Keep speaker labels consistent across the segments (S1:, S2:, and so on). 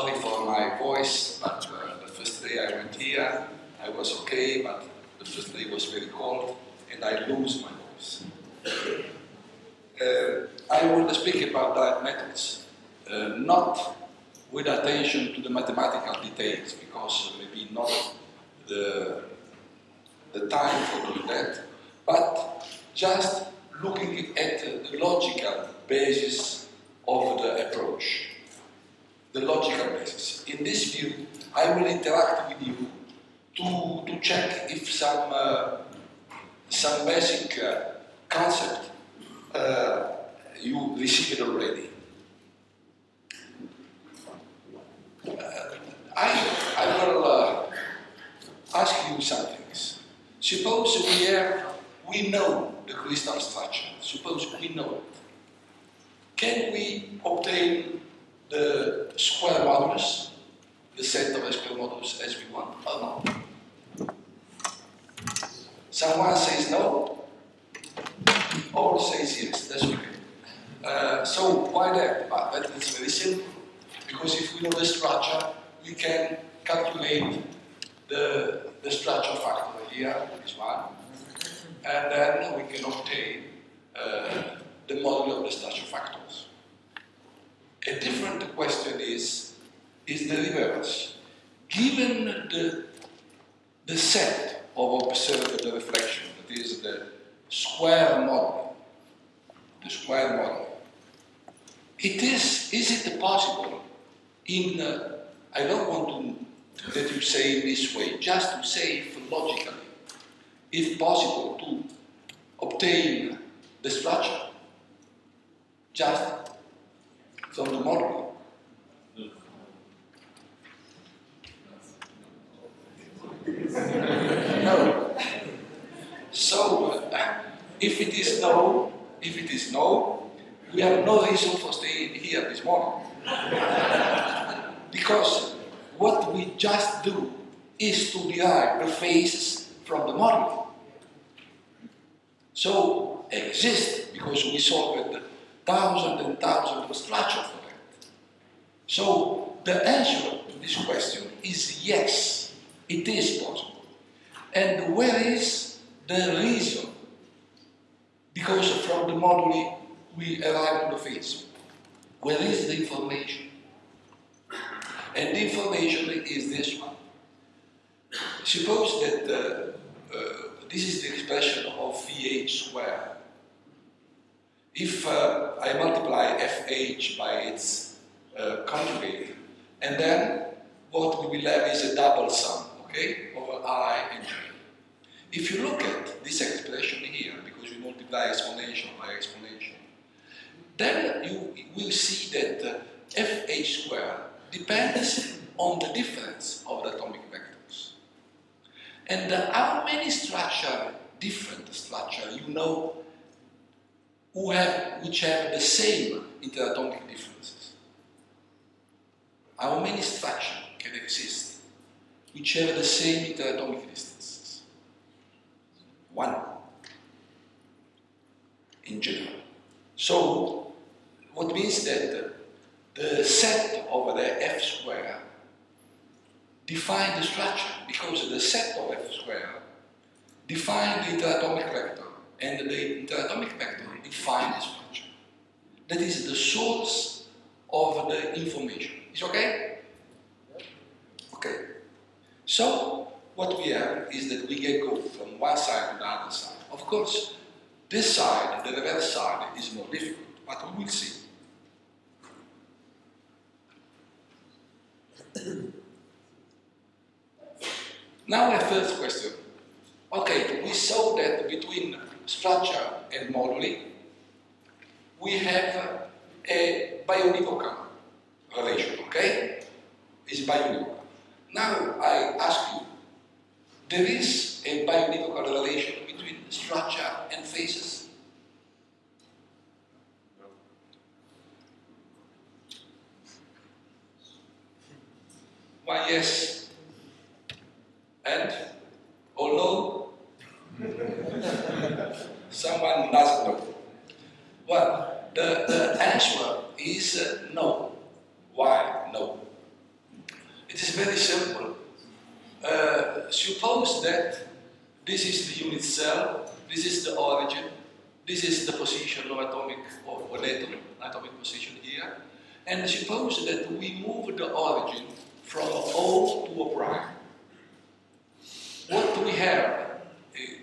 S1: sorry for my voice, but the first day I went here, I was okay, but the first day was very cold, and I lose my voice. I will speak about diet methods, not with attention to the mathematical details, because maybe not the time for doing that, but just looking at the logical basis of the approach. The logical basis. In this view, I will interact with you to check if some basic concept you received already. I will ask you some things. Suppose we know the crystal structure. Suppose we know it. Can we obtain the square modulus, the set of square modulus as we want, or no? Someone says no, or says yes, that's okay. So why that? That is very simple, because if we know the structure, we can calculate the structure factor here, this one, and then we can obtain the module of the structure factors. A different question is the reverse. Given the set of observed reflection, that is the square model, is it possible in, I don't want to that you say it this way, just to say if logically, if possible to obtain the structure just from the model? No. So, if it is no, we have no reason for staying here this morning. Because what we just do is to derive the phases from the model. So, exist because we solved thousands and thousands of structures for that. So, the answer to this question is yes, it is possible. And where is the reason? Because from the moduli we arrive at the phase. Where is the information? And the information is this one. Suppose that this is the expression of VH squared. If I multiply FH by its conjugate, and then what we will have is a double sum, okay, over I and J. If you look at this expression here, because we multiply exponential by exponential, then you will see that FH squared depends on the difference of the atomic vectors. And how many different structures you know which have the same interatomic differences? How many structures can exist which have the same interatomic distances? One, in general. So, what means that the set over the F square defines the structure, because the set of F square defines the interatomic vector, and the interatomic vector defines the structure. That is the source of the information. Is okay? Okay. So, what we have is that we can go from one side to the other side. Of course, this side, the reverse side, is more difficult, but we will see. Now a first question. Okay, we saw that between structure and moduli, we have a bionivocal relation, okay? It's bionivocal. Now I ask you, there is a bionivocal relation between structure and phases? Why yes? And? Or no? Someone doesn't know. Well, the answer is no. Why no? This is very simple. Suppose that this is the unit cell, this is the origin, this is the position of atomic or an atomic position here, and suppose that we move the origin from O to O prime. What do we have?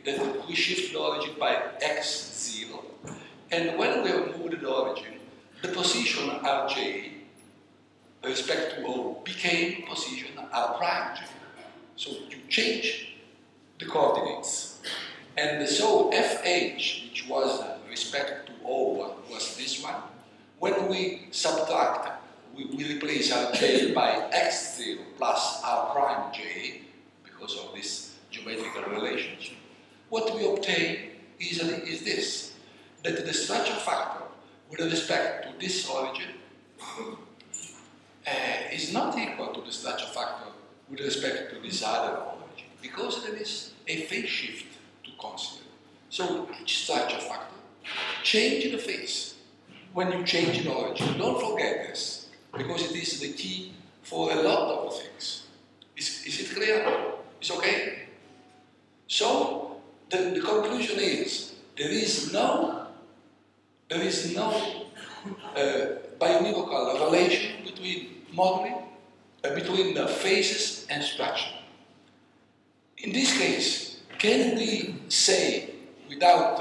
S1: That we shift the origin by x0, and when we have moved the origin, the position Rj with respect to O became position R prime J. So you change the coordinates. And so Fh, which was with respect to O, was this one. When we subtract, we replace Rj by x0 plus R prime J, because of this geometrical relationship. What we obtain easily is this, that the structure factor with respect to this origin is not equal to the structure factor with respect to this other origin, because there is a phase shift to consider. So each structure factor change the phase. When you change the origin, don't forget this, because it is the key for a lot of things. Is it clear? It's okay? So the conclusion is there is no bionivocal relation between modeling, between the phases and structure. In this case, can we say without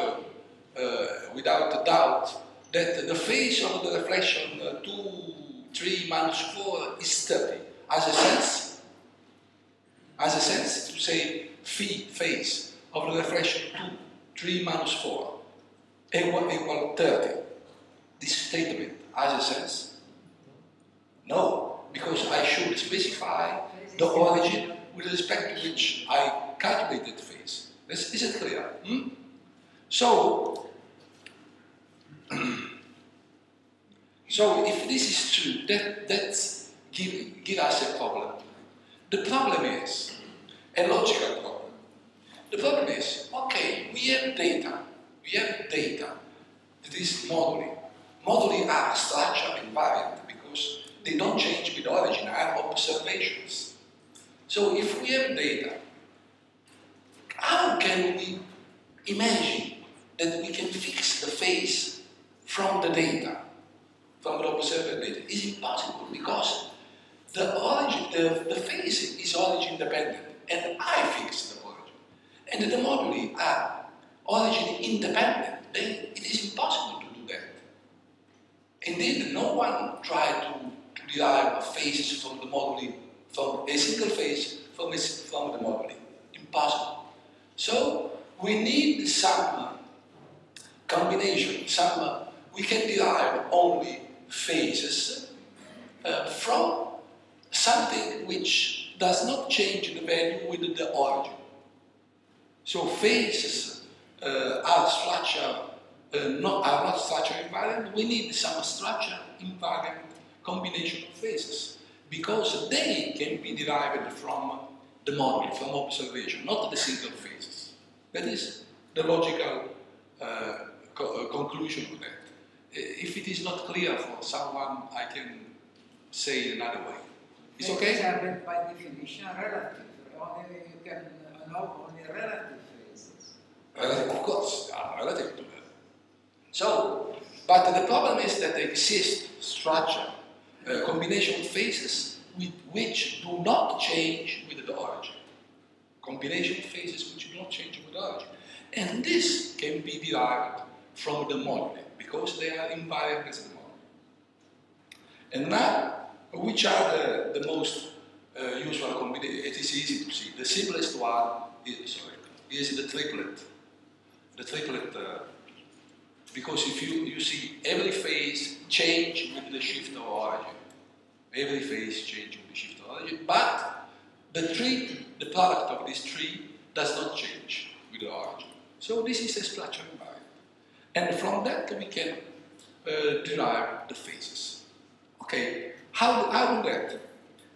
S1: doubt that the phase of the reflection 2, 3 minus 4 is 30? Has a sense? Has a sense to say phase of the reflection 2, 3 minus 4 equal 30? This statement has a sense? No, because I should specify the origin with respect to which I calculated phase. Is it clear? So if this is true, that's give us a problem. The problem is a logical problem. The problem is, okay, we have data that is modeling. Modeling are structure invariant because they don't change with origin, are observations. So if we have data, how can we imagine that we can fix the phase from the data, from the observed data? It's impossible because the origin, the phase is origin dependent, and I fix the origin. And the moduli are origin independent. Then it is impossible to do that. Indeed, no one tried to derive phases from the moduli, from a single phase from the moduli. Impossible. So we need some combination, we can derive only phases from something which does not change the value with the origin. So phases are not structure invariant. We need some structure invariant combination of phases because they can be derived from the model, from observation, not the single phases. That is the logical conclusion of that. If it is not clear for someone, I can say it another way. It's okay?
S2: Phases are by definition relative. Only you can know only relative phases.
S1: Relative, of course, are relative to that. So, but the problem is that there exists structure, combination of phases which do not change with the origin. Combination of phases which do not change with the origin. And this can be derived from the moduli because they are invariant as the moduli. And now, which are the most usual combinations? It is easy to see. The simplest one is the triplet. The triplet, because if you see every phase change with the shift of origin. Every phase change with the shift of origin, but the product of this tree does not change with the origin. So this is a structure invariant. And from that we can derive the phases. Okay, how do that?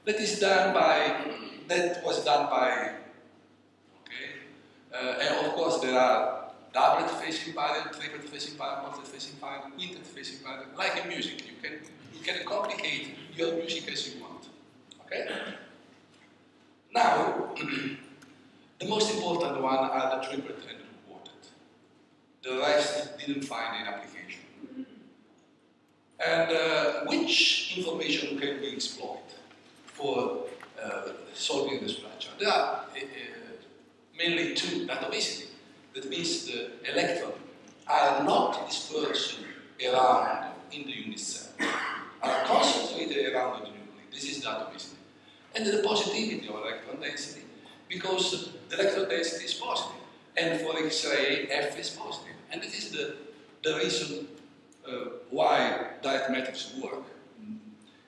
S1: That was done by, and of course there are doublet phase invariant, triplet phase invariant, multiplet phase invariant, quintet phase invariant. Like in music, you can complicate your music as you want. Okay? Now, the most important one are the triplet and the quartet. The rest didn't find an application. And which information can we exploit for solving the structure? There are mainly two: atomicity, that means the electrons are not dispersed around in the unit cell, are concentrated around the nucleus. This is the atomicity. And the positivity of electron density, because the electron density is positive, and for X-ray, F is positive. And this is the reason why direct methods work.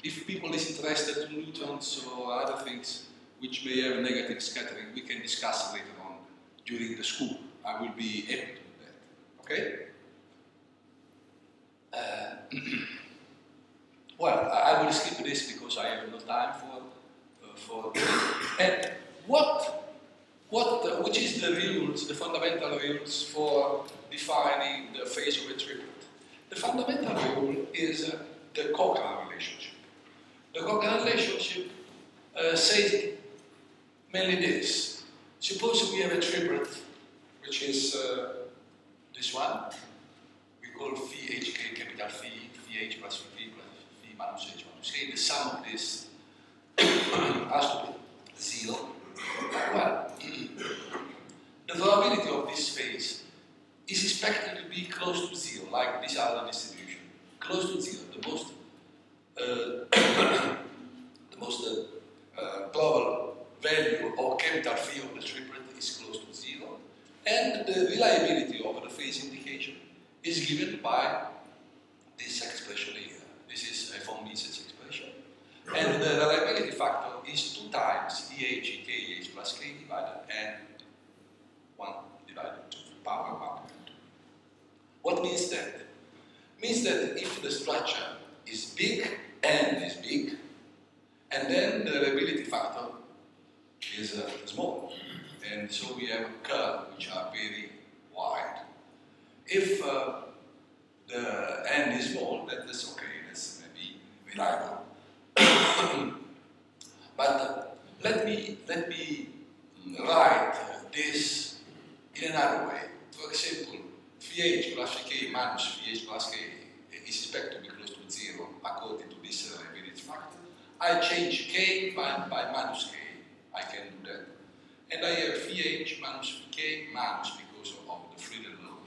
S1: If people is interested in neutrons or other things which may have negative scattering, we can discuss later on during the school. I will be able to do that. Okay? Well, I will skip this because I have no time for and which is the rules, the fundamental rules for defining the phase of a triplet? The fundamental rule is the Cochran relationship. The Cochran relationship says mainly this. Suppose we have a triplet, which is this one. We call phi hk capital Phi, phi h plus phi plus phi minus h minus k. The sum of this has to be 0. Well, the probability of this phase is expected to be close to 0, like this other distribution. Close to 0, the most probable value of capital Phi of the triplet is close to 0, and the reliability of the phase indication is given by this expression here. This is a von Mises expression, and the reliability factor is 2 times EH KH plus K divided n 1 divided 2 power 1. What means that? Means that if the structure is big, n is big, and then the reliability factor is small, and so we have curves which are very wide. If the n is small, that's okay, that's maybe reliable. But let me write this in another way. For example, phi h plus phi k minus phi h plus k is expected to be close to 0 according to this reliability factor. I change k by minus k. I can do that. And I have phi h minus phi k minus because of the Friedel law.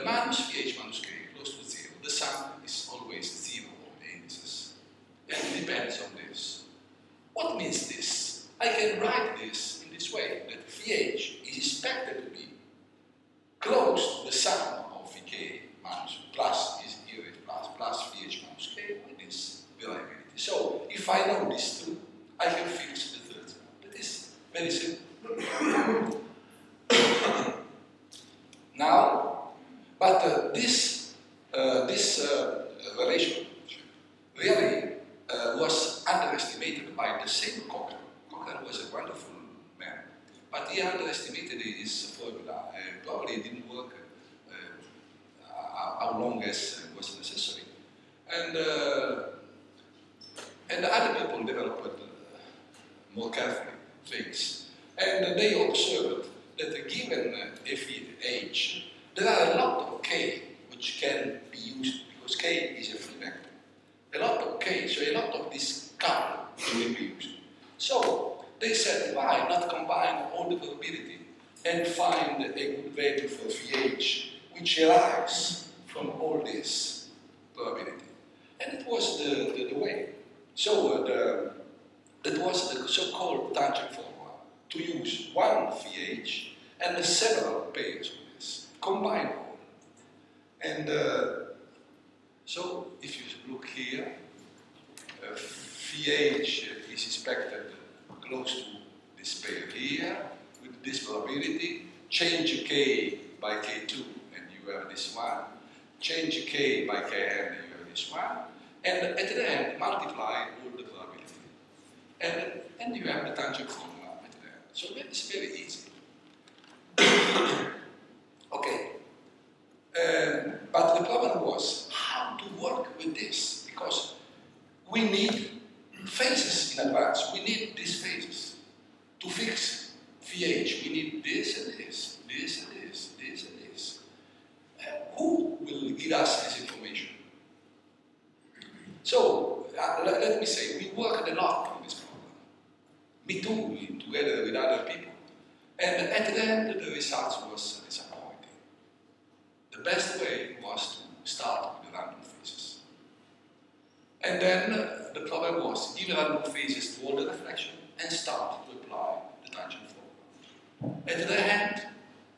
S1: Minus phi h minus k close to 0. The sum is always 0 of the indices. And it depends on this. What means this? I can write this in this way, that phi h is expected to be close to the sum of phi k minus plus is here is plus phi h minus k with this variability. So if I know these two, I can fix the third one. That is very simple. Now, but this relationship really was underestimated by the same Cochran. Cochran was a wonderful man, but he underestimated his formula. Probably it didn't work how long as was necessary. And other people developed more carefully things. And they observed that given FH, there are a lot of K which can be used because K is a free vector. A lot of K, so a lot of this couple will be used. So they said, why not combine all the probability and find a good value for VH which arrives from all this probability? And it was the way. So that was the so-called tangent formula, to use one VH and several pairs of this, combine all. And so if you look here, VH is expected close to this pair here, with this probability, change K by K2 and you have this one, change K by Kn and you have this one, and at the end multiply all the probability. And you have the tangent formula at the end. So that is very easy. Okay. But the problem was how to work with this, because we need phases in advance. We need these phases give us this information. So, let me say, we worked a lot on this problem. Me too, together with other people. And at the end, the results was disappointing. The best way was to start with the random phases. And then the problem was give random phases to all the reflection and start to apply the tangent formula. At the end,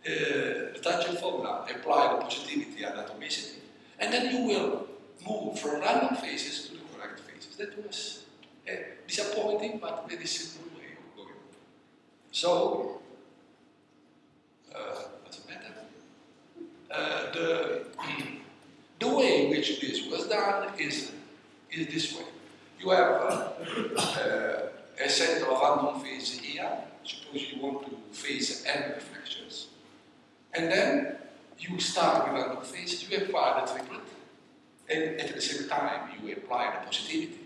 S1: the tangent formula apply the positivity and atomicity, and then you will move from random phases to the correct phases. That was disappointing, but very simple way of going. So, what's the matter? The way in which this was done is this way. You have a set of random phases here. Suppose you want to phase n reflections. And then you start with random phases, you apply the triplet, and at the same time you apply the positivity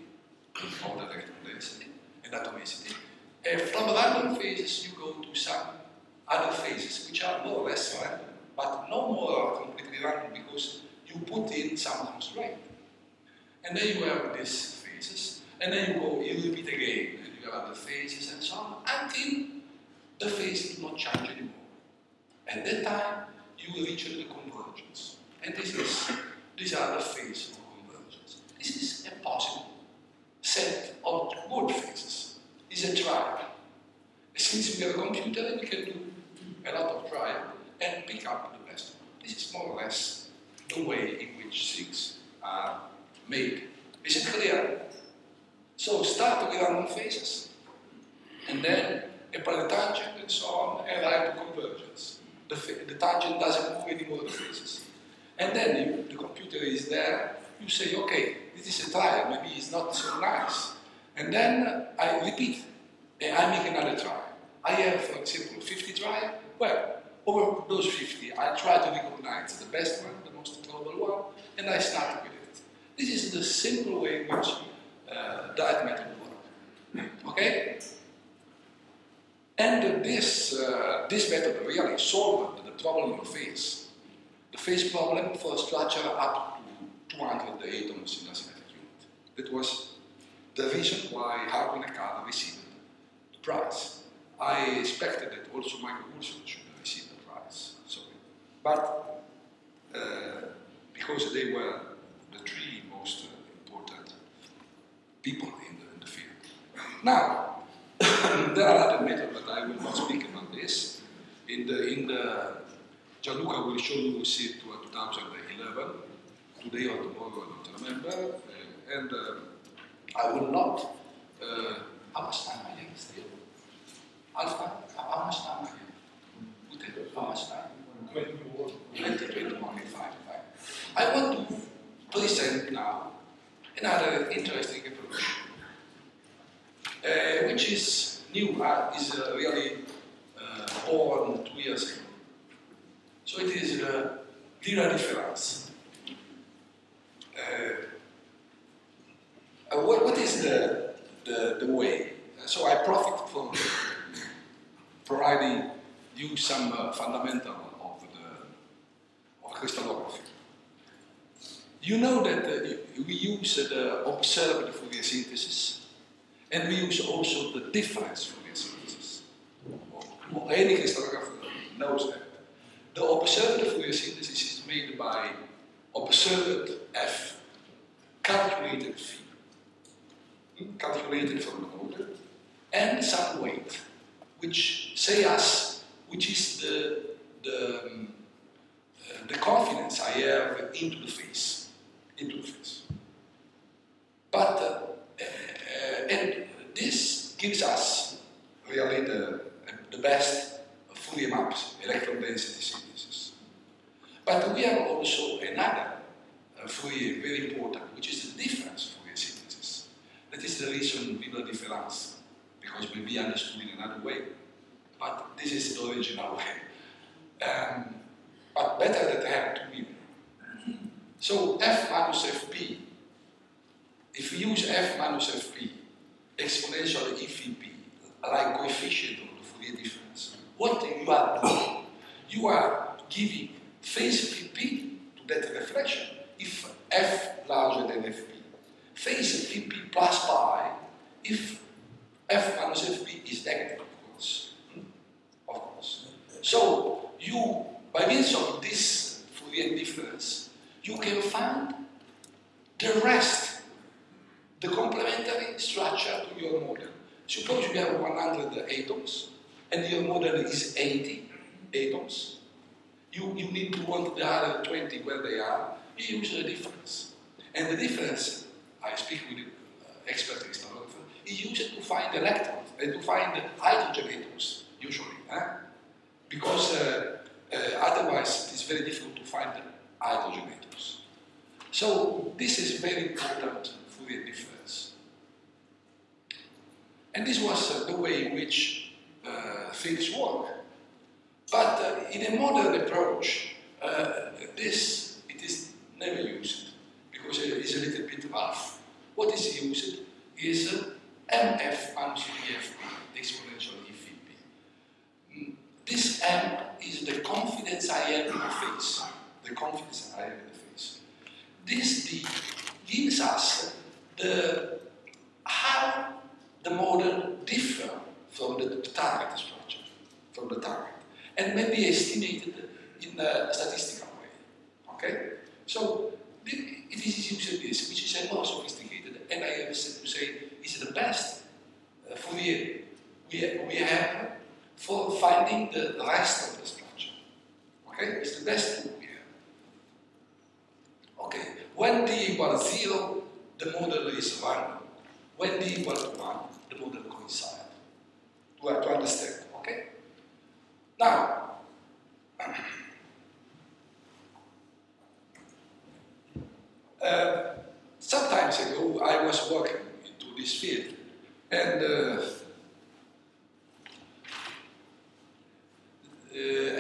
S1: of the electron density and atomicity. And from random phases you go to some other phases which are more or less random, but no more completely random because you put in some constraint. And then you have these phases, and then you repeat again, and you have other phases and so on, until the phase does not change anymore. At that time, you will reach the convergence. And these are the phases of convergence. This is a possible set of good phases. It's a trial. Since we have a computer, we can do a lot of trial and pick up the best one. This is more or less the way in which things are made. Is it clear? So start with random phases, and then apply the tangent and so on, and arrive to convergence. The tangent doesn't move anymore the phases. And then the computer is there, you say, okay, this is a trial, maybe it's not so nice. And then I repeat, and I make another trial. I have, for example, 50 trials. Well, over those 50, I try to recognize the best one, the most probable one, and I start with it. This is the simple way in which that method works. Okay? And this method really solved the problem of phase. The phase problem for a structure up to 200 atoms in a symmetric unit. That was the reason why Harvey and Carter received the prize. I expected that also Michael Wilson should receive the prize. So, but because they were the three most important people in the field. Now, there are other methods, but I will not speak about this. In the Gianluca will show you it to 2011, today or tomorrow, I don't remember. And I will not. How much time I have still? Alpha? How much time I have? How much time? 21, fine. I want to present now another interesting approach, which is new, is really born 2 years ago. So it is linear difference. What is the way? So I profit from providing you some fundamental of crystallography. You know that we use the observed Fourier synthesis, and we use also the difference Fourier synthesis. Any crystallographer knows that. The observed Fourier synthesis is made by observed F, calculated phi, calculated from the model, and some weight, which say us which is the confidence I have into the phase. But and this gives us really the best Fourier maps, electron density synthesis. But we have also another Fourier very important, which is the difference Fourier synthesis. That is the reason linear difference, because may be understood in another way. But this is the original way. But better that I have 2 million. So F minus Fp, if we use F minus Fp, exponential EVP, like coefficient of the Fourier difference, what you are doing? You are giving phase Vp to that reflection. reflection. If f larger than fp, phase vp plus pi if f minus fp is negative, of course. Of course. So you, by means of this Fourier difference, you can find the rest, the complementary structure to your model. Suppose you have 100 atoms and your model is 80 atoms. You need to want the other 20 where they are. You use the difference. And the difference, I speak with expert crystallographer, is used to find electrons and to find hydrogen atoms, usually. Because otherwise it's very difficult to find hydrogen atoms. So this is very important Fourier difference. And this was the way in which things work. But in a modern approach, it is never used because it is a little bit rough. What is used is mf minus EFP, exponential EVP. This m is the confidence I have in the phase. The confidence I have in the phase. This d gives us how the model differs from the target structure, from the target, and may be estimated in a statistical way. Okay? So it is using this, which is more sophisticated, and I have to say is the best Fourier we have for finding the rest of the structure. Okay? It's the best tool we have. Okay. When d equals 0, the model is random. When d equals 1, the model coincides. To understand, okay? Now, some time ago, I was working into this field, and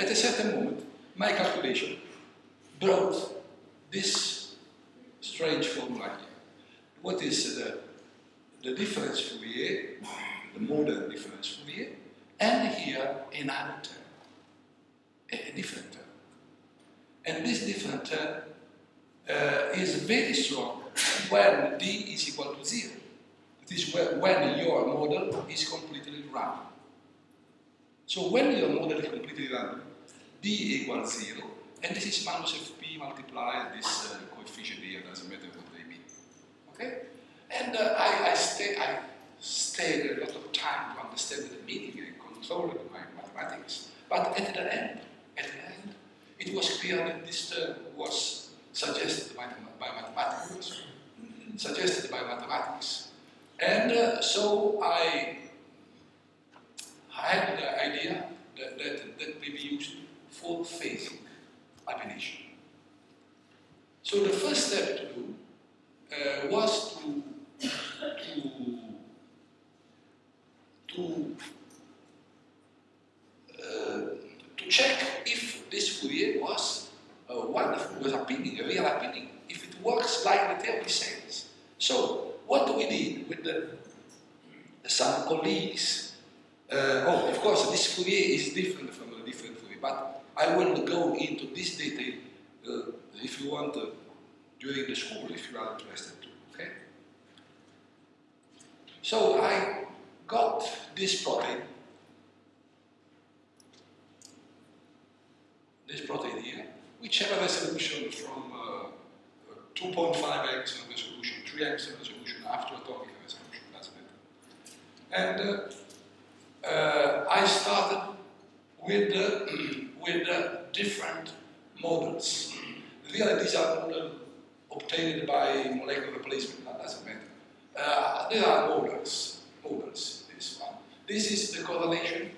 S1: at a certain moment, my calculation brought this strange formula here. What is the difference Fourier, the modern difference Fourier, and here another term, a different term. And this different term is very strong when d is equal to 0. It is when your model is completely random. So when your model is completely random, d equals 0, and this is minus fp multiplied this coefficient here, doesn't matter what they mean. Okay? And I stayed a lot of time to understand the meaning and control my mathematics. But at the end, it was clear that this term was suggested by mathematics. And so I had the idea that may be used for phasing definition. So the first step to do was to check if this Fourier was wonderful, was appealing, a real appealing, if it works like the theory says. So what we did with some colleagues, of course this Fourier is different from a different Fourier, but I will go into this detail if you want during the school, if you are interested to, okay? So I got this protein here, which have a resolution from 2.5x resolution, 3x resolution, after atomic resolution, doesn't matter. And I started with different models. Really, these are models obtained by molecular replacement, that doesn't matter. There are models, this one. This is the correlation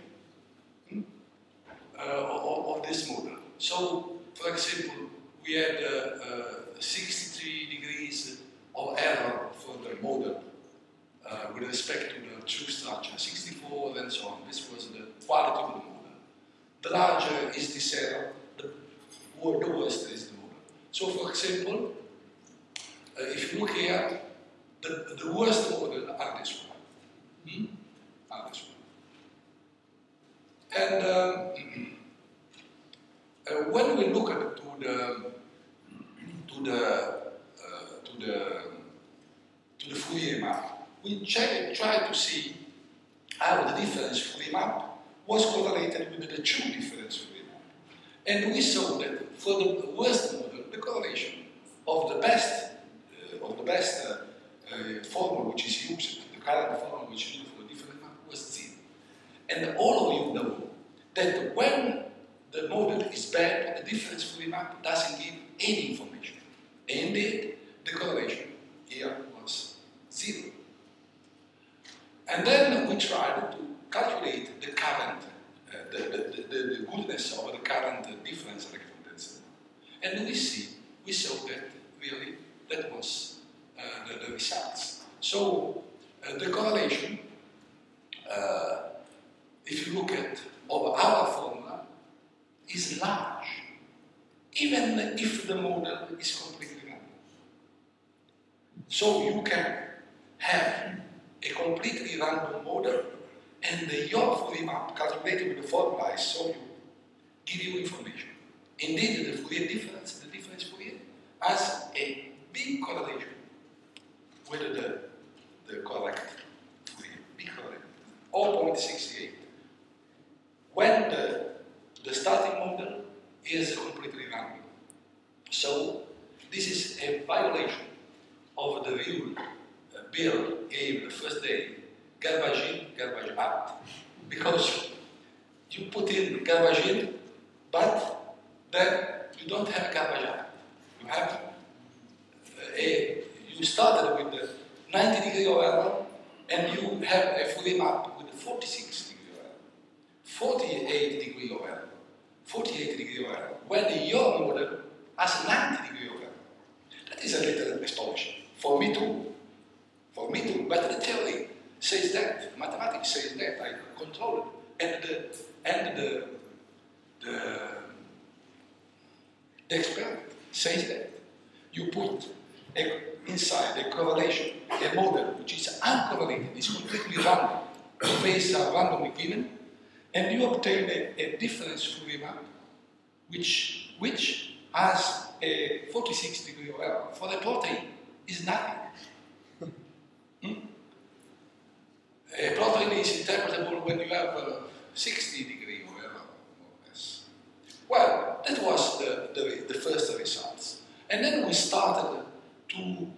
S1: of this model. So, for example, we had 63 degrees of error for the model with respect to the true structure, 64 and so on. This was the quality of the model. The larger is this error, the worse is the model. So, for example, if you look here, the worst model are this one. Are this one. And when we look at to the Fourier map, we try to see how the difference Fourier map was correlated with the true difference Fourier map. And we saw that for the worst model, the correlation of the best formula which is used, the current formula which is used for the different map was 0. And all of you know that when the model is bad, the difference Fourier map doesn't give any information. And indeed, the correlation here was 0. And then we tried to calculate the current, the goodness of the current difference electron density. And we saw that really that was the results. So the correlation, if you look at of our formula, is large, even if the model is completely random. So you can have a completely random model, and your Fourier map calculated with the formula I saw you give you information. Indeed, the Fourier difference, the difference Fourier, has a big correlation with the correct Fourier, big correlation, 0.68. When the starting model is completely random. So this is a violation of the rule Bill gave the first day, garbage in, garbage out, because you put in garbage in, but then you don't have garbage out. You have you started with the 90 degree of error, and you have a Fourier map with 46 degree of error, 48 degree of error, 48 degree of error, when your model has 90 degree of error. That is a little astonishing for me too. For me too, but the theory says that, mathematics says that, I control it, and the experiment says that you put inside a correlation, a model which is uncorrelated, is completely random, the phases are randomly given, and you obtain a difference Fourier map which has a 46 degree of error. For the protein, is nothing. A protein is interpretable when you have 60 degree of error, more or less. Well, that was the first results. And then we started 1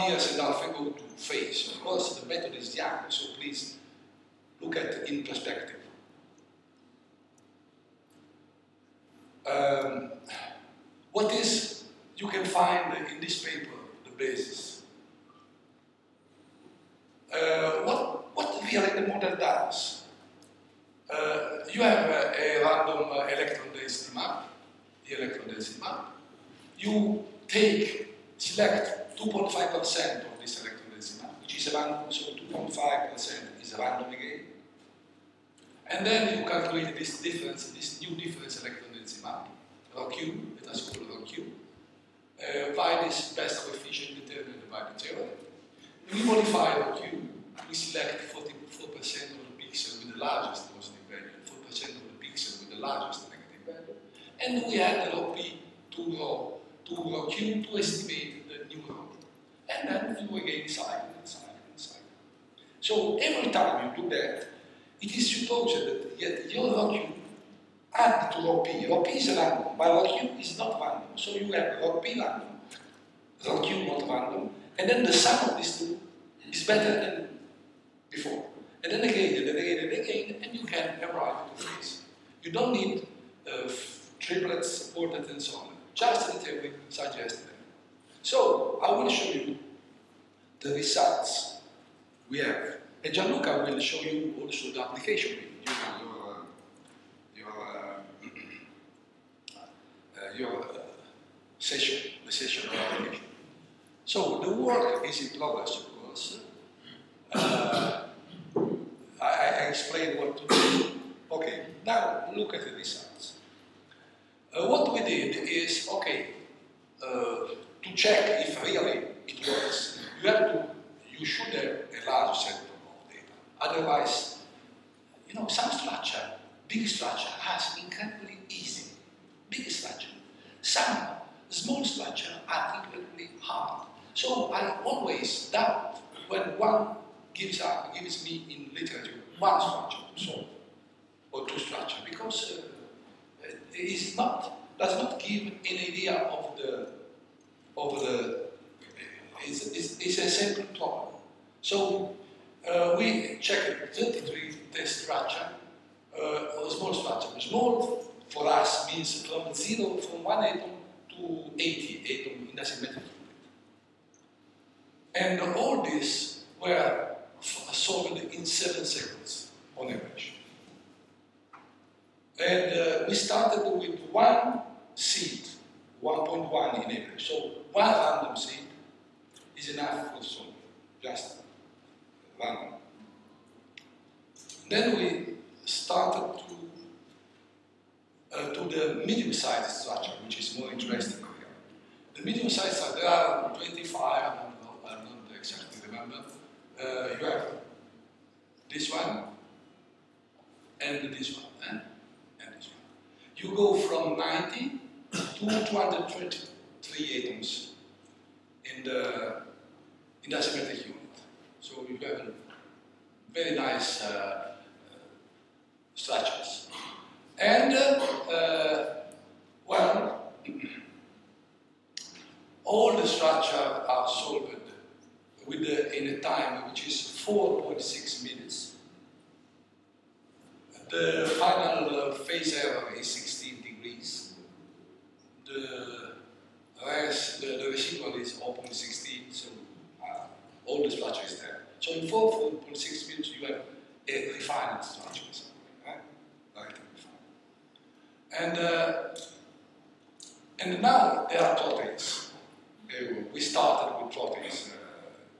S1: year and a half ago to phase. Of course, the method is young, so please look at it in perspective. What is, you can find in this paper, the basis. What really the model does? You have a random electron density map, the electron density map. You select 2.5% of this electron density map, which is random, so 2.5% is random again. And then you calculate this difference, this new difference electron density map, ρQ, let us call it ρQ, by this best coefficient determined by the theorem. We modify ρQ. We select 44% of the pixel with the largest positive value, 4% of the pixel with the largest negative value, and we add the ρP to ρQ to estimate the new ρ. And then you again cycle and cycle and cycle. So every time you do that, it is supposed that your ρQ add to ρP. ρP is random, but ρQ is not random. So you have ρP random, ρQ not random, and then the sum of these two is better than before. And then again, and again, and again, and you can arrive to phase. You don't need triplets supported and so on. Just the theory suggested. So I will show you the results we have. And Gianluca will show you also the application. Your session, the session of application. So the work is in progress, of course. I explained what to do. Okay, now look at the results. What we did is, to check if really it works, you should have a large set of data. Otherwise, some structure, big structure, has incredibly easy, big structure. Some small structure structure are incredibly hard. So I always doubt when one gives me in literature one structure to solve, or two structures, because it does not give an idea of the it's a simple problem. So we checked 33 test structure, a small structure. Small for us means from 1 atom to 80 atom in asymmetric fluid. And all these were solved in 7 seconds on average. And we started with one seed, 1.1 in average. So one random seed is enough for solving, just random. Then we started to the medium-sized structure, which is more interesting here. The medium-sized structure, there are 25, I don't exactly remember. You have this one, and this one, and this one. You go from 90 to 223 atoms in the asymmetric unit. So you have very nice structures. And, well, all the structures are solved in a time which is 4.6 minutes. The final phase error is 16 degrees. The residual is 0.16, so all the structure is there. So in 4.6 minutes you have a refined structure. And now there are proteins. We started with proteins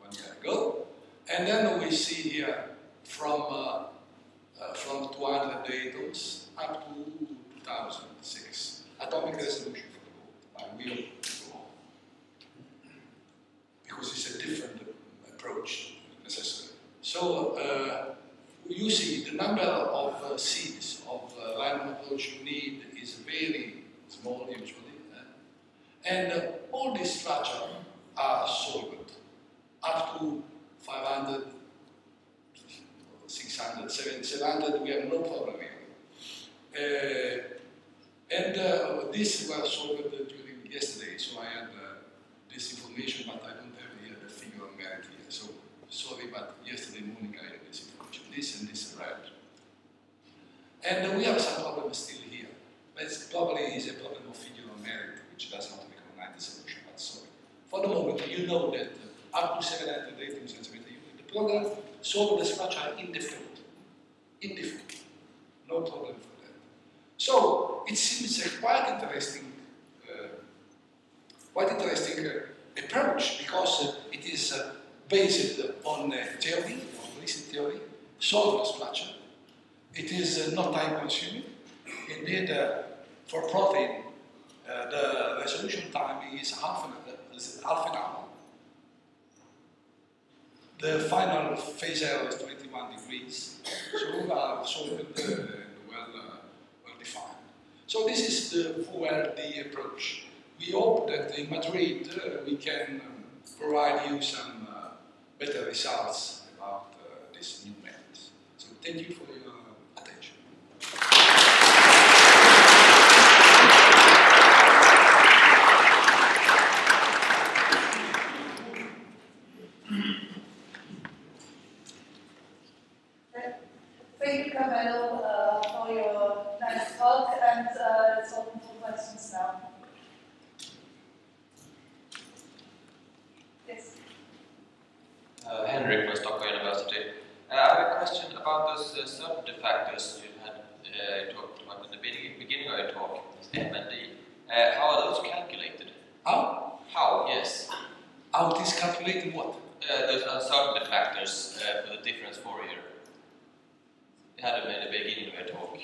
S1: 1 year ago, and then we see here from 200 atoms up to 2006 atomic resolution for the world. I will go on because it's a different approach necessary. So you see the number of seeds of random approach you need is very small usually, and all these structures are solved up to 500, 600, 700. We have no problem here. This was solved during yesterday, so I had this information, but I don't have here the figure on merit here. So sorry, but yesterday morning I had this information. This and this red. And we have some problems still here. But it probably is a problem of figure on merit, which does not recognize the solution, but sorry. For the moment, you know that up to 700 atoms in the program solve the structure in the field. In the field. No problem for that. So it seems a quite interesting approach, because it is based on theory, on recent theory, solve the structure. It is not time consuming. Indeed, for protein, the resolution time is half an hour. The final phase error is 21 degrees. So we are solved well defined. So this is the Fourier approach. We hope that in Madrid we can provide you some better results about these new methods. So thank you for your attention.
S3: Thank you, Carmelo, for your nice talk, and it's open for questions now. Yes.
S4: Henrik from Stockholm University. I have a question about those certainty factors you had talked about in the beginning of your talk, M and D. How are those calculated?
S1: How?
S4: How, yes.
S1: How it is calculated what?
S4: Those uncertainty factors for the difference Fourier. You had them in the beginning of your talk.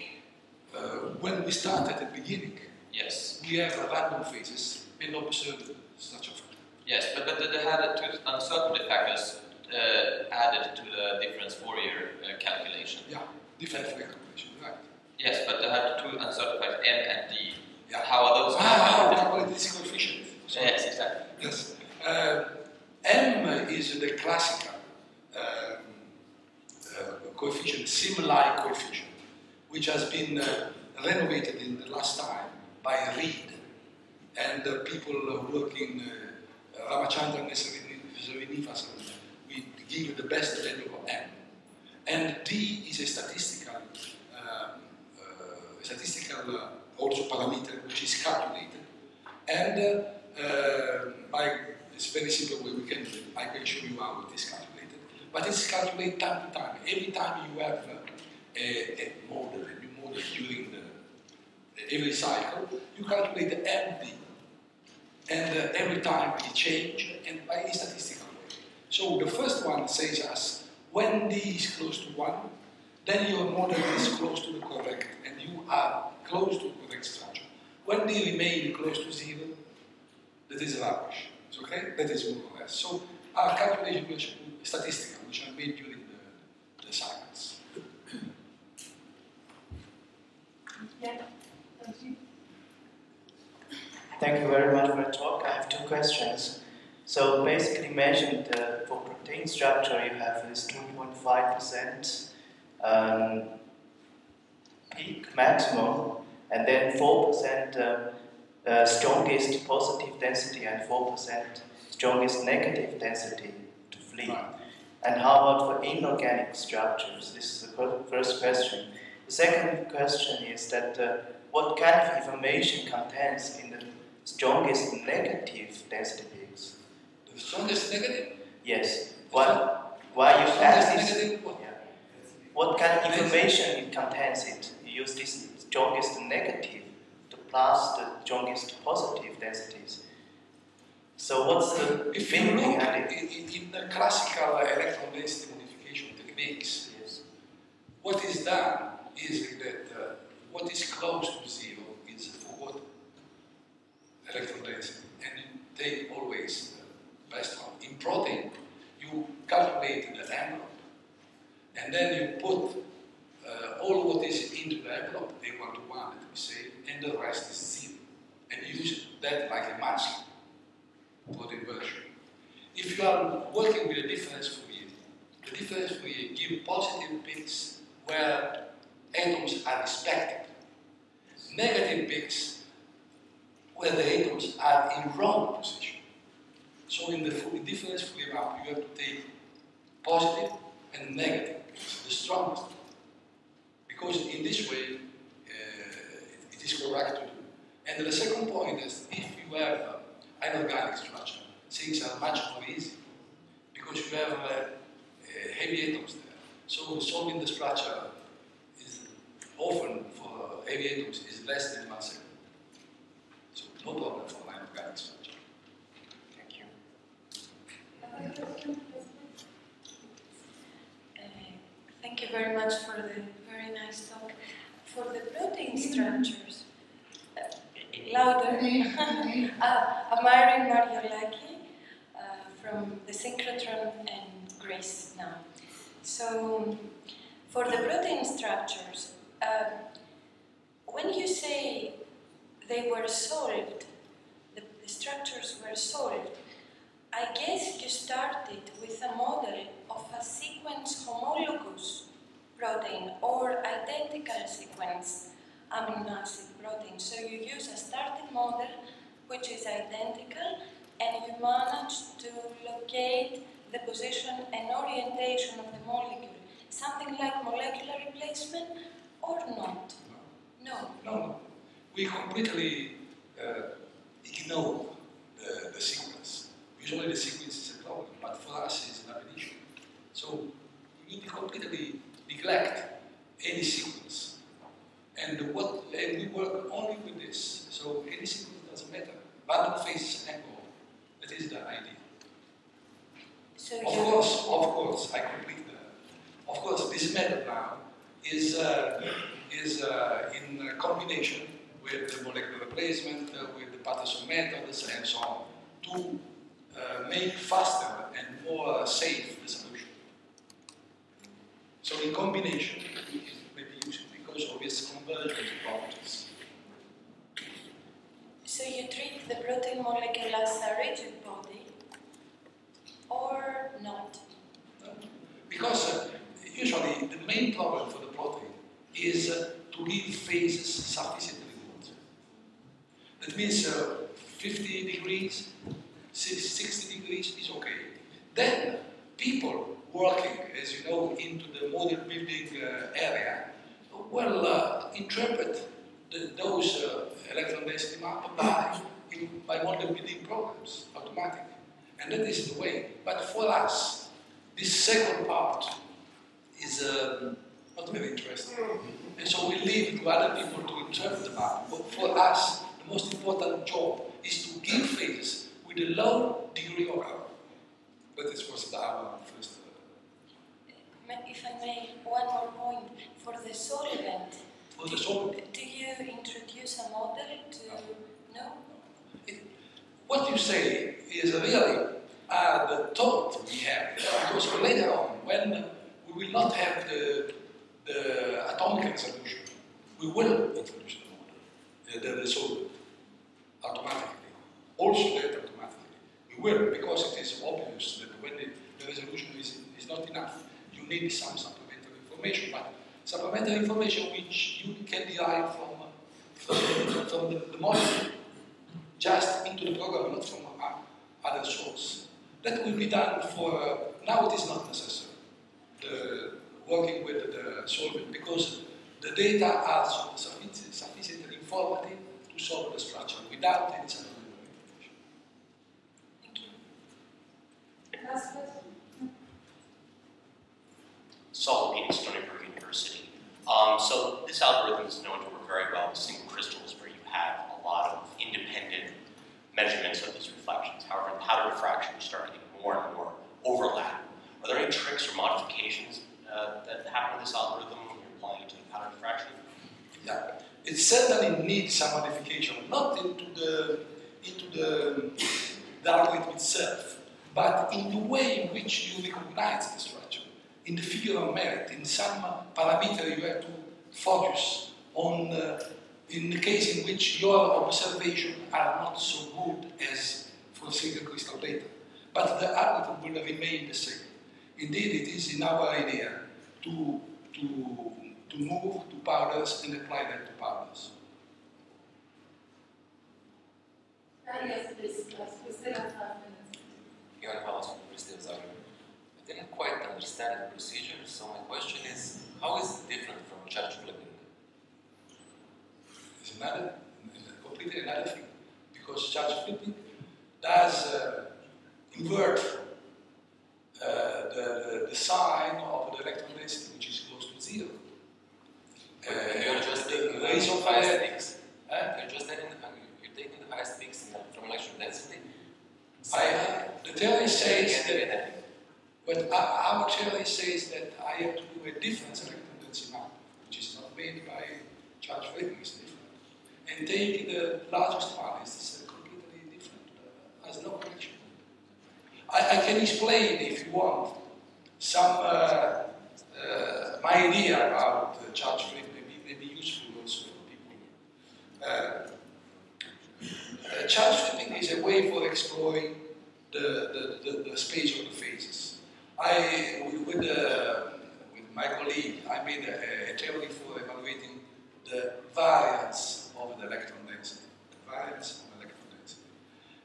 S1: When we start at the beginning,
S4: yes,
S1: we have random phases and observe such a factor.
S4: Yes, but they had two uncertainty factors added to the difference Fourier calculation.
S1: Yeah, different calculation, right?
S4: Yes, but they had two uncertainty factors, M and D.
S1: Yeah.
S4: How are those
S1: calculated? This coefficient.
S4: Yes, exactly.
S1: Yes. M is the classical coefficient, sim-like coefficient, which has been renovated in the last time by Reed and people working Ramachandran and Srinivasan. We give the best value of M. And D is a statistical also parameter which is calculated. And it's very simple way I can show you how it is calculated. But it's calculated time to time. Every time you have a model, a new model during every cycle, you calculate the MD. And every time it changes, and by a statistical way. So the first one says us, when D is close to 1, then your model is close to the correct, and you are close to the correct structure. When D remains close to 0, that is rubbish. Okay? That is more or less. So our calculation is statistical, which are made during the cycles.
S3: Yeah, thank you.
S5: Thank you very much for the talk. I have two questions. So basically mentioned for protein structure you have this 2.5% peak maximum and then 4% strongest positive density and 4% strongest negative density to flee. And how about for inorganic structures? This is the first question. The second question is that what kind of information contains in the strongest negative density peaks?
S1: The strongest negative?
S5: Yes. Why you add this?
S1: Negative?
S5: Yeah. What kind of information it contains it? You use this strongest negative to plus the strongest positive densities. So what's the
S1: if you
S5: feeling
S1: look
S5: behind it?
S1: in the classical electron density modification techniques,
S5: Yes.
S1: what is done is that what is close to 0 is for electron density, and you take always the best one. In protein, you calculate the envelope, and then you put all what is into the envelope, A1 to 1, let me say, and the rest is 0. And you use that like a mask protein version. If you are working with a difference Fourier, the difference Fourier gives positive peaks where atoms are respected, negative peaks where the atoms are in wrong position. So in the difference Fourier map, you have to take positive and negative peaks, the strongest one. Because in this way, it is correct to do. And the second point is, if you have inorganic structure, things are much more easy because you have heavy atoms there. So solving the structure is often for heavy atoms is less than 1 second. So no problem for inorganic structure.
S5: Thank you.
S6: Thank you very much for the very nice talk. For the protein structures, louder. I'm Irene Mariolaki from the synchrotron and Greece now. So, for the protein structures, when you say they were solved, the structures were solved, I guess you started with a model of a sequence homologous protein or identical sequence amino acid protein. So you use a starting model which is identical and you manage to locate the position and orientation of the molecule. Something like molecular replacement or not? No.
S1: No. We completely ignore the sequence. Usually the sequence is a problem, but for us it's not an issue. So we completely neglect any sequence. And we work only with this. So any sequence doesn't matter. Random phase and go. That is the idea.
S6: So
S1: of course, I complete that. Of course, this method now is in combination with the molecular replacement, with the Patterson methods, and so on, to make faster and more safe the solution. So in combination, it may be used because of its convergence properties.
S6: So you treat the protein molecule as a rigid body or not?
S1: Because usually the main problem for the protein is to give phases sufficiently good. That means 50 degrees, 60 degrees is okay. Then people working, as you know, into the model building area will interpret those electron density maps by model building programs automatically. And that is the way. But for us, this second part is not very interesting. And so we leave to other people to interpret the map. But for us, the most important job is to give phases with a low degree of error. That is was our first.
S6: If I may, one more point. For the solvent,
S1: For the solvent.
S6: do you introduce a model to... No?
S1: What you say is really the thought we have. Because later on, when we will not have the atomic resolution, we will introduce the model, the solvent, automatically. Also that automatically. We will, because it is obvious that when the resolution is not enough, you need some supplementary information, but supplementary information which you can derive from the model, just into the program, not from other source. That will be done for, now it is not necessary, working with the solvent, because the data are sufficiently informative to solve the structure without any supplementary information.
S6: Thank you.
S3: Last question.
S7: Saul Peter, Stony Brook University. So this algorithm is known to work very well with single crystals where you have a lot of independent measurements of these reflections. However, in pattern diffraction, you start getting more and more overlap. Are there any tricks or modifications that happen with this algorithm when you're applying it to the pattern diffraction?
S1: Yeah, it certainly needs some modification, not into the algorithm itself, but in the way in which you recognize the structure. In the figure of merit, in some parameter you have to focus on, in the case in which your observations are not so good as for single crystal data. But the algorithm will remain the same. Indeed, it is in our idea to move to powders and apply that to powders.
S3: Yes, please. We still have 5 minutes.
S8: Giacovazzo, Crystallography. I didn't quite understand the procedure, so my question is, how is it different from charge flipping?
S1: It's completely another thing, because charge flipping does invert the sign of the electron density, which is close to 0.
S8: You're just taking the
S1: reason for
S8: highest
S1: that-
S8: peaks. You're taking the highest peaks from electron density.
S1: The theory says that, but our theory says that I have to do a difference electron density map, which is not made by charge flipping, it's different. And take the largest one, it's completely different, has no connection. I can explain, if you want, some my idea about charge flipping may be useful also for people. Charge flipping is a way for exploring the space of the phases. With my colleague, I made a theory for evaluating the variance of the electron density.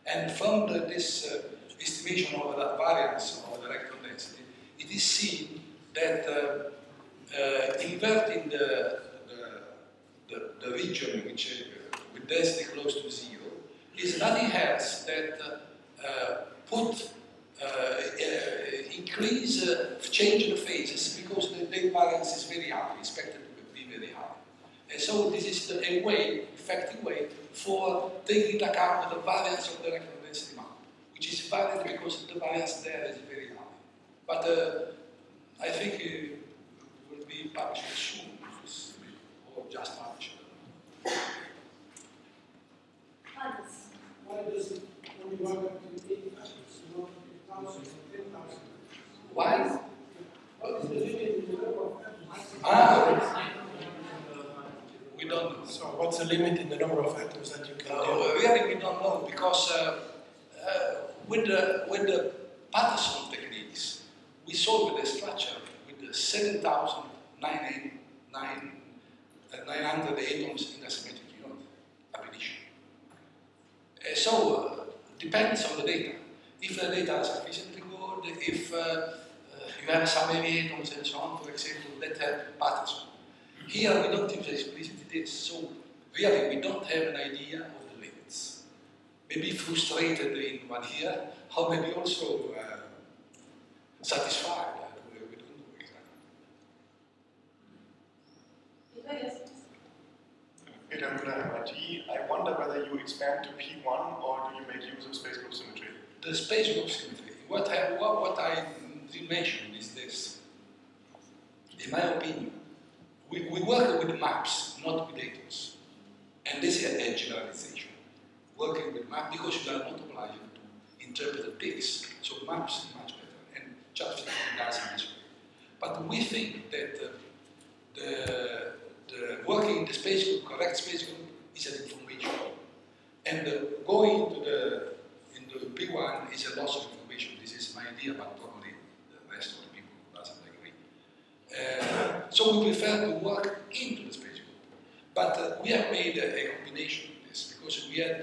S1: And from this estimation of the variance of the electron density, it is seen that inverting the region which with density close to 0 is nothing else that change the phases because the variance is very high, expected to be very high. And so this is a way, effective way, for taking into account the variance of the electron density map, which is valid because the variance there is very high. But I think it will be published soon, or just published.
S9: Why does it only work up to 8 atoms, not 8,000 or 10,000?
S1: Why?
S9: What is the limit in the number of atoms?
S1: We don't know.
S9: So what's the limit in the number of atoms that you can do?
S1: Really, we don't know because with the Patterson techniques, we solved the structure with the 7,900 atoms in the symmetric unit definition. So depends on the data. If the data are sufficiently good, if you have some heavy atoms and so on, for example, that have Patterson. Here we don't use explicit this, so really we don't have an idea of the limits. Maybe frustrated in 1 year, or maybe also satisfied. We don't know exactly.
S10: Peter Müller, MIT. I wonder whether you expand to P1 or do you make use of space group symmetry?
S1: The space group symmetry. What I mentioned is this. In my opinion, we work with maps, not with atoms. And this is a generalization. Working with maps because you are not obliged to interpret the text. So maps is much better. And just does in this way. But we think that the working in the space group, correct space group, is an information. And going into the P1 is a loss of information. This is my idea, but probably the rest of the people doesn't agree. So we prefer to work into the space group. But we have made a combination of this because we had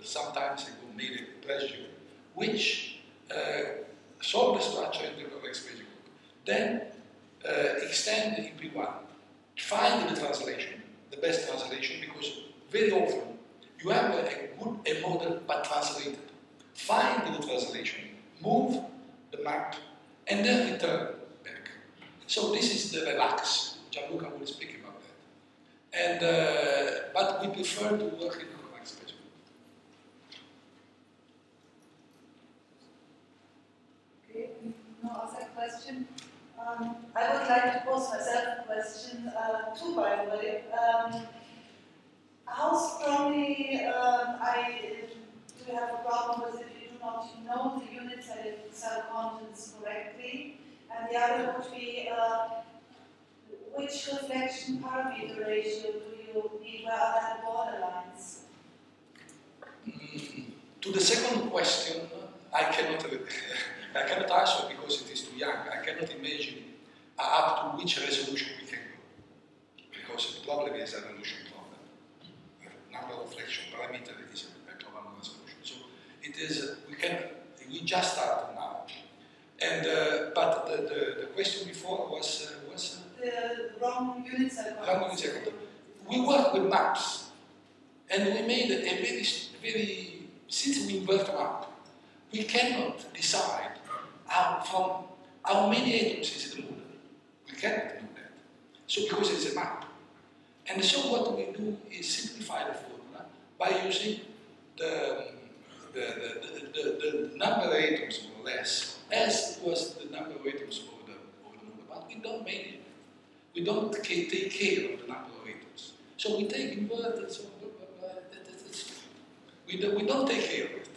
S1: sometimes made a pressure which solve the structure in the correct space group. Then extend in P1. Find the translation, the best translation, because very often you have a model but translated. Find the translation, move the map, and then return back. So this is the relax. Gianluca will speak about that. And but we prefer to work in the correct space.
S3: Okay, no other question. I would like to pose myself a question, too, by the way. How strongly do you have a problem with if you do not know the unit cell contents correctly? And the other would be, which reflection parameter ratio do you need? Where are the borderlines?
S1: To the second question, I cannot answer because it is too young. I cannot imagine up to which resolution we can go. Because the problem is a resolution problem. Number of reflection parameter is a problem resolution. So it is, we just started now. And, but the question before was
S3: the wrong unit cell contents.
S1: We work with maps. And we made a very, since we invert map, we cannot decide from how many atoms is the model. We cannot do that. So because it's a map. And so what we do is simplify the formula by using the number of atoms more or less, as it was the number of atoms over the model. But we don't make it. We don't take care of the number of atoms. So we take inverted, so we don't take care of it.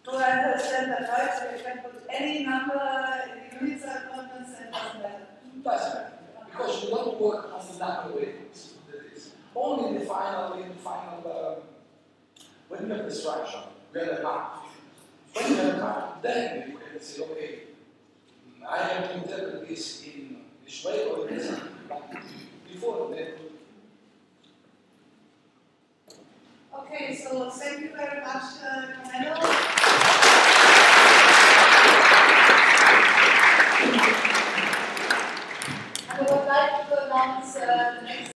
S3: Do I understand that right? So you can put any number in the unit cell contents and doesn't matter?
S1: Doesn't matter. Because you don't work on the number of atoms. Only in the final, when you have the structure, you have a map. When you have a map, then you can say, okay, I have to interpret this in this way or this. Before that.
S3: Okay, so thank you very much, Carmelo.